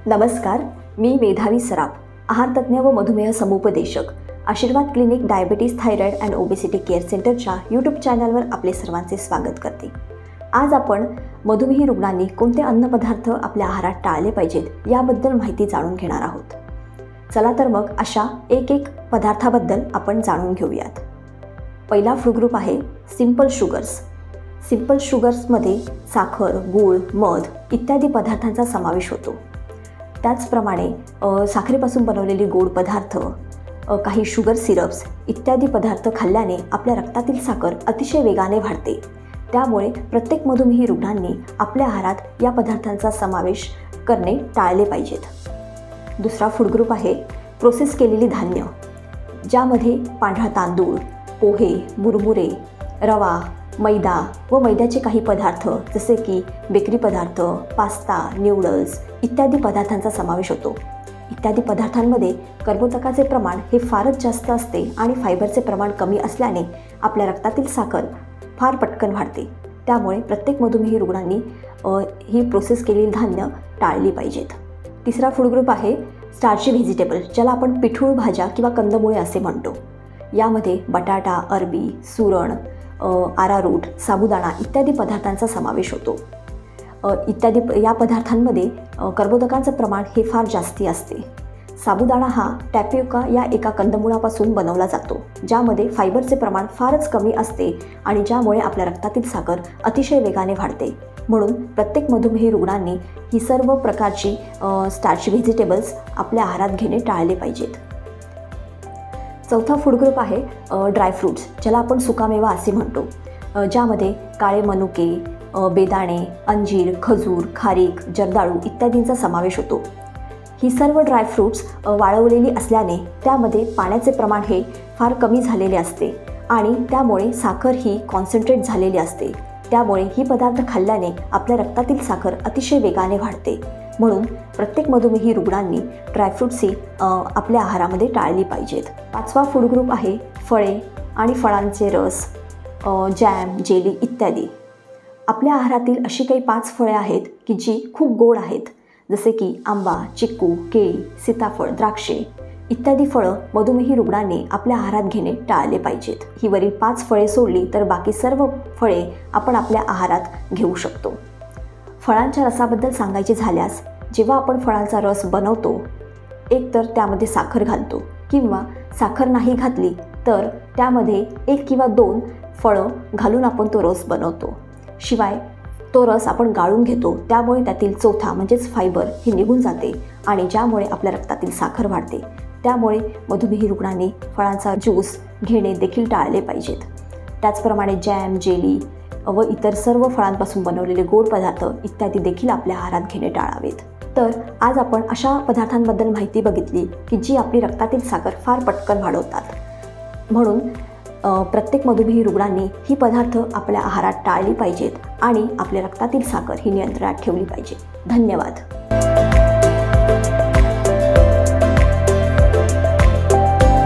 नमस्कार, मी मेधावी सराफ, आहारतज्ञ व मधुमेह समुपदेशक, आशीर्वाद clinic diabetes thyroid and obesity care सेंटरच्या यूट्यूब चॅनलवर आपले सर्वांचे स्वागत करते। आज आपण मधुमेही रुग्णांनी कोणते अन्नपदार्थ आपल्या आहारात टाळले पाहिजेत याबद्दल माहिती जाणून घेणार आहोत। चला तर मग अशा एक पदार्थाबद्दल आपण जाणून घेऊयात। पहिला फूड ग्रुप आहे सिंपल शुगर्स। सिंपल शुगर्समध्ये साखर, गूळ, मध इत्यादी पदार्थांचा समावेश होतो। त्याचप्रमाणे साखरेपासून बनवलेले गोड पदार्थ, काही शुगर सिरप्स इत्यादी पदार्थ खाल्ल्याने आपल्या रक्तातील साखर अतिशय वेगाने वाढते। त्यामुळे प्रत्येक मधुमेही रुग्णांनी आपल्या आहारात या पदार्थांचा समावेश करणे टाळले पाहिजेत। दुसरा फूड ग्रुप आहे प्रोसेस केलेली धान्य, ज्यामध्ये पांढरा तांदूळ, पोहे, मुरमुरे, रवा, मैदा व मैद्याचे काही पदार्थ जसे की बेकरी पदार्थ, पास्ता, न्यूडल्स इत्यादी पदार्थांचा समावेश होतो। इत्यादी पदार्थांमध्ये कर्बोदकाचे प्रमाण हे फारच जास्त असते आणि फायबरचे प्रमाण कमी असल्याने आपल्या रक्तातील साखर फार पटकन वाढते। त्यामुळे प्रत्येक मधुमेही रुग्णांनी ही प्रोसेस केलेली धान्य टाळली पाहिजेत। तिसरा फूड ग्रुप आहे स्टार्ची व्हेजिटेबल, ज्याला आपण पिठूळ भाज्या किंवा कंदमुळे असे म्हणतो। यामध्ये बटाटा, अरबी, सुरण, आरारूट, साबुदाणा इत्यादी पदार्थांचा समावेश होतो। या पदार्थांमध्ये कर्बोदकांचं प्रमाण हे फार जास्ती असते। साबुदाणा हा टॅपियोका या एका कंदमुळापासून बनवला जातो, ज्यामध्ये फायबरचे प्रमाण फारच कमी असते आणि ज्यामुळे आपल्या रक्तातील साखर अतिशय वेगाने वाढते। म्हणून प्रत्येक मधुमेही रुग्णांनी ही सर्व प्रकारची स्टार्ची व्हेजिटेबल्स आपल्या आहारात घेणे टाळले पाहिजेत। चौथा फूड ग्रुप आहे ड्रायफ्रूट्स, ज्याला आपण सुकामेवा असे म्हणतो, ज्यामध्ये काळे मनुके, बेदाणे, अंजीर, खजूर, खारीक, जर्दाळू इत्यादींचा समावेश होतो। ही सर्व ड्रायफ्रूट्स वाळवलेली असल्याने त्यामध्ये पाण्याचे प्रमाण हे फार कमी झालेले असते आणि त्यामुळे साखर ही कॉन्सन्ट्रेट झालेली असते। त्यामुळे ही पदार्थ खाल्ल्याने आपल्या रक्तातील साखर अतिशय वेगाने वाढते। म्हणून प्रत्येक मधुमेही रुग्णांनी ड्रायफ्रूट्स ही आपल्या आहारामध्ये टाळली पाहिजेत। पाचवा फूड ग्रुप आहे फळे आणि फळांचे रस, जॅम, जेली इत्यादी। आपल्या आहारातील अशी काही 5 फळे आहेत की जी खूप गोड आहेत, जसे की आंबा, चिक्कू, केळी, सीताफळ, द्राक्षे इत्यादी फळं मधुमेही रुग्णांनी आपल्या आहारात घेणे टाळले पाहिजेत। ही वरील 5 फळे सोडली तर बाकी सर्व फळे आपण आपल्या आहारात घेऊ शकतो। फळांच्या रसाबद्दल सांगायचे झाल्यास, जेव्हा आपण फळांचा रस बनवतो, एक तर त्यामध्ये साखर घालतो किंवा साखर नाही घातली तर त्यामध्ये 1 किंवा 2 फळं घालून आपण तो रस बनवतो। शिवाय तो रस आपण गाळून घेतो, त्यामुळे त्यातील चोथा म्हणजेच फायबर हे निघून जाते आणि ज्यामुळे आपल्या रक्तातील साखर वाढते। त्यामुळे मधुमेही रुग्णांनी फळांचा ज्यूस घेणे देखील टाळले पाहिजेत। त्याचप्रमाणे जॅम, जेली व इतर सर्व फळांपासून बनवलेले गोड पदार्थ इत्यादी देखील आपल्या आहारात घेणे टाळावेत। तर आज आपण अशा पदार्थांबद्दल माहिती बघितली की जी आपली रक्तातील साखर फार पटकन वाढवतात। म्हणून प्रत्येक मधुमेही रुग्णांनी ही पदार्थ आपल्या आहारात टाळली पाहिजेत आणि आपल्या रक्तातील साखर ही नियंत्रणात ठेवली पाहिजे। धन्यवाद।